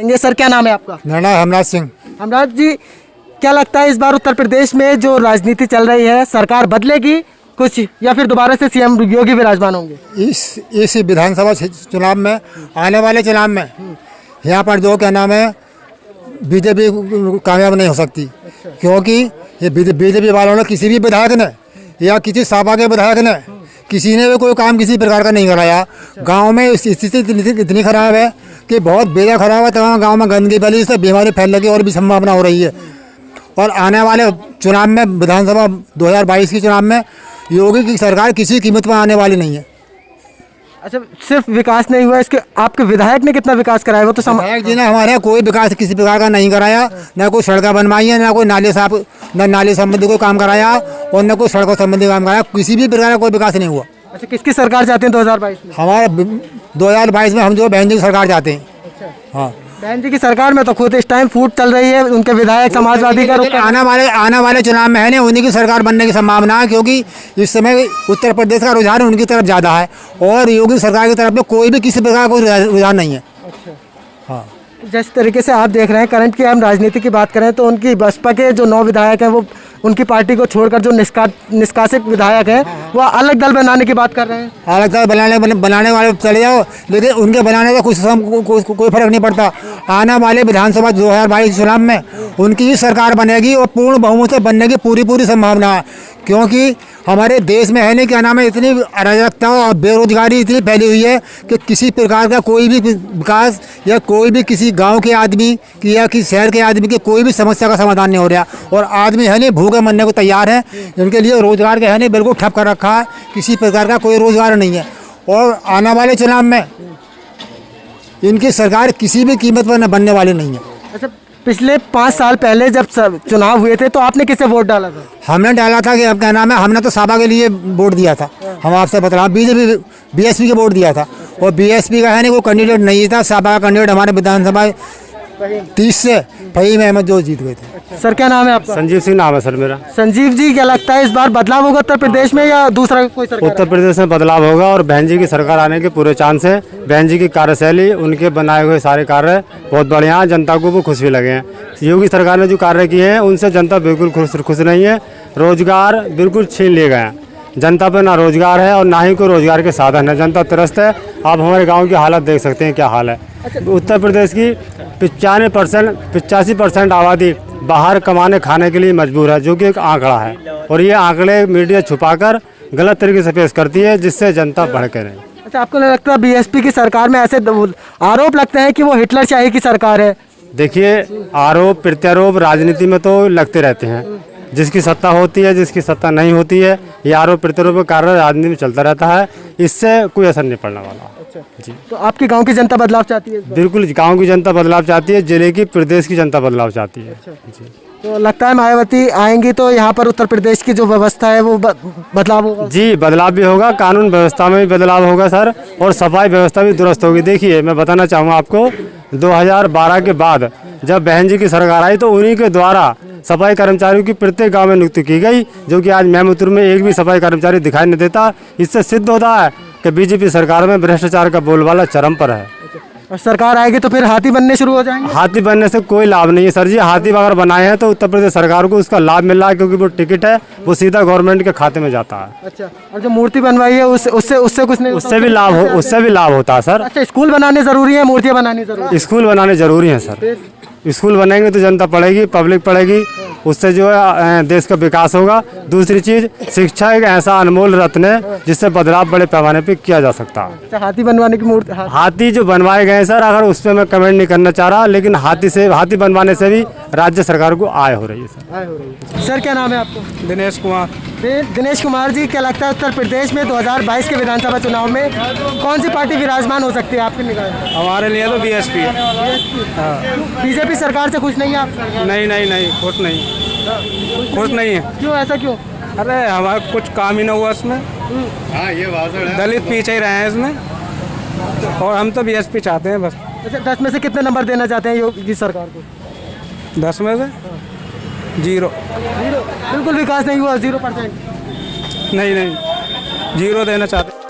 ये सर क्या नाम है आपका? मेरा नाम हमराज सिंह। हमराज जी, क्या लगता है इस बार उत्तर प्रदेश में जो राजनीति चल रही है सरकार बदलेगी कुछ या फिर दोबारा से सीएम योगी विराजमान होंगे? इस विधानसभा चुनाव में, आने वाले चुनाव में यहाँ पर जो क्या नाम है बीजेपी कामयाब नहीं हो सकती। क्योंकि ये बीजेपी वालों ने किसी भी विधायक ने या किसी सपा के विधायक ने किसी ने भी कोई काम किसी प्रकार का नहीं कराया। गांव में स्थिति इतनी खराब है कि बहुत बेजा खराब है। तमाम गांव में गंदगी फैली, इससे बीमारी फैलने की और भी संभावना हो रही है। और आने वाले चुनाव में, विधानसभा 2022 के चुनाव में योगी की सरकार किसी कीमत पर आने वाली नहीं है। अच्छा, सिर्फ विकास नहीं हुआ, इसके आपके विधायक ने कितना विकास कराया? वो तो विधायक जी ने हमारे यहाँ कोई विकास किसी प्रकार का नहीं कराया। न कोई सड़कें बनवाई है, न कोई नाले संबंधी कोई काम कराया और न कोई सड़कों संबंधी काम कराया। किसी भी प्रकार का कोई विकास नहीं हुआ। अच्छा, किसकी सरकार चाहते हैं 2022 में? हमारे 2022 में हम जो बहन जी की सरकार चाहते हैं। अच्छा, हाँ, बहन जी की सरकार में तो खुद इस टाइम फूट चल रही है, उनके विधायक समाजवादी का रुख आने वाले चुनाव में है ना उन्हीं की सरकार बनने की संभावना है। क्योंकि इस समय उत्तर प्रदेश का रुझान उनकी तरफ ज़्यादा है और योगी सरकार की तरफ में कोई भी किसी प्रकार का कोई रुझान नहीं है। अच्छा, हाँ, जिस तरीके से आप देख रहे हैं करंट की हम राजनीति की बात करें तो उनकी बसपा के जो 9 विधायक हैं वो उनकी पार्टी को छोड़कर जो निष्कासित विधायक हैं वो अलग दल बनाने की बात कर रहे हैं। अलग दल बनाने वाले चले जाओ, लेकिन उनके बनाने का कोई फर्क नहीं पड़ता। आने वाले विधानसभा 2022 चुनाव में उनकी ही सरकार बनेगी और पूर्ण बहुमत से बनने की पूरी संभावना है। क्योंकि हमारे देश में है नहीं क्या नाम है इतनी अराजकता और बेरोजगारी इतनी फैली हुई है कि किसी प्रकार का कोई भी विकास या कोई भी किसी गांव के आदमी की या किसी शहर के आदमी की कोई भी समस्या का समाधान नहीं हो रहा। और आदमी है नहीं भूखे मरने को तैयार है। इनके लिए रोजगार के है नहीं बिल्कुल ठप कर रखा है। किसी प्रकार का कोई रोजगार नहीं है। और आने वाले चुनाव में इनकी सरकार किसी भी कीमत पर न बनने वाली नहीं है। अच्छा, पिछले 5 साल पहले जब चुनाव हुए थे तो आपने किसे वोट डाला था? हमने डाला था कि अब क्या नाम है, हमने तो सपा के लिए वोट दिया था। हम आपसे बता रहे हैं बीजेपी बीएसपी के वोट दिया था। और बीएसपी का है नहीं वो कैंडिडेट नहीं था। सपा का कैंडिडेट हमारे विधानसभा 30 से फहीम अहमद जो जीत गए थे। सर क्या नाम है आपका? संजीव सिंह नाम है सर मेरा। संजीव जी, क्या लगता है इस बार बदलाव होगा उत्तर प्रदेश में या दूसरा कोई सरकार? उत्तर प्रदेश में बदलाव होगा और बहन जी की सरकार आने के पूरे चांस है। बहन जी की कार्यशैली, उनके बनाए हुए सारे कार्य बहुत बढ़िया हैं। जनता को वो खुश भी लगे हैं। योगी सरकार ने जो कार्य किए हैं उनसे जनता बिल्कुल खुश नहीं है। रोजगार बिल्कुल छीन लिए गए हैं। जनता पे ना रोजगार है और ना ही कोई रोजगार के साधन है। जनता त्रस्त है। आप हमारे गांव की हालत देख सकते हैं क्या हाल है। उत्तर प्रदेश की 85% आबादी बाहर कमाने खाने के लिए मजबूर है, जो कि एक आंकड़ा है। और ये आंकड़े मीडिया छुपाकर गलत तरीके से पेश करती है, जिससे जनता भड़के नहीं। अच्छा, आपको नहीं लगता बीएसपी की सरकार में ऐसे आरोप लगते हैं कि वो हिटलरशाही की सरकार है? देखिए, आरोप प्रत्यारोप राजनीति में तो लगते रहते हैं। जिसकी सत्ता होती है, जिसकी सत्ता नहीं होती है, ये आरोप प्रत्यारोप का कार्य राजनीति में चलता रहता है। इससे कोई असर नहीं पड़ने वाला। अच्छा जी, तो आपके गांव की जनता बदलाव चाहती है? बिल्कुल, गांव की जनता बदलाव चाहती है। जिले की, प्रदेश की जनता बदलाव चाहती है। जी, तो लगता है मायावती आएंगी तो यहाँ पर उत्तर प्रदेश की जो व्यवस्था है वो बदलाव होगा? जी, बदलाव भी होगा। कानून व्यवस्था में भी बदलाव होगा सर, और सफाई व्यवस्था भी दुरुस्त होगी। देखिए, मैं बताना चाहूँगा आपको, 2012 के बाद जब बहन जी की सरकार आई तो उन्हीं के द्वारा सफाई कर्मचारियों की प्रत्येक गांव में नियुक्ति की गई, जो कि आज मेहमतुर में एक भी सफाई कर्मचारी दिखाई नहीं देता। इससे सिद्ध होता है कि बीजेपी सरकार में भ्रष्टाचार का बोलबाला चरम पर है। और सरकार आएगी तो फिर हाथी बनने शुरू हो जाएंगे? हाथी बनने से कोई लाभ नहीं है सर जी। हाथी अगर बनाए हैं तो उत्तर प्रदेश सरकार को उसका लाभ मिल रहा है, क्योंकि वो टिकट है वो सीधा गवर्नमेंट के खाते में जाता है। अच्छा, और जो मूर्ति बनवाई है उससे कुछ नहीं? उससे भी लाभ होता है सर। अच्छा, स्कूल बनाने जरूरी है, मूर्तियाँ बनानी जरूरी है? स्कूल बनाने जरूरी है सर। स्कूल बनेंगे तो जनता पढ़ेगी, पब्लिक पढ़ेगी, उससे जो है देश का विकास होगा। दूसरी चीज, शिक्षा एक ऐसा अनमोल रत्न है जिससे बदलाव बड़े पैमाने पे किया जा सकता है। अच्छा, हाथी बनवाने की मूर्ति, हाथी जो बनवाए गए सर, अगर उस पर मैं कमेंट नहीं करना चाह रहा, लेकिन हाथी बनवाने से भी राज्य सरकार को आय हो रही है सर। आय हो रही है। सर क्या नाम है आपको? दिनेश कुमार। दिनेश कुमार जी, क्या लगता है उत्तर प्रदेश में 2022 के विधानसभा चुनाव में कौन सी पार्टी विराजमान हो सकती है आपके निगाह में? हमारे लिए तो बीएसपी। बीजेपी सरकार से खुश नहीं है आप? नहीं, खुश नहीं है। क्यों, ऐसा क्यों? अरे हमारा कुछ काम ही ना हुआ इसमें। हाँ, ये भाषण है। दलित पीछे ही रहे हैं इसमें, और हम तो बीएसपी चाहते हैं बस। अच्छा, 10 में से कितने नंबर देना चाहते हैं योगी सरकार को? 10 में से 0। बिल्कुल विकास नहीं हुआ, 0%? नहीं, 0 देना चाहते हैं।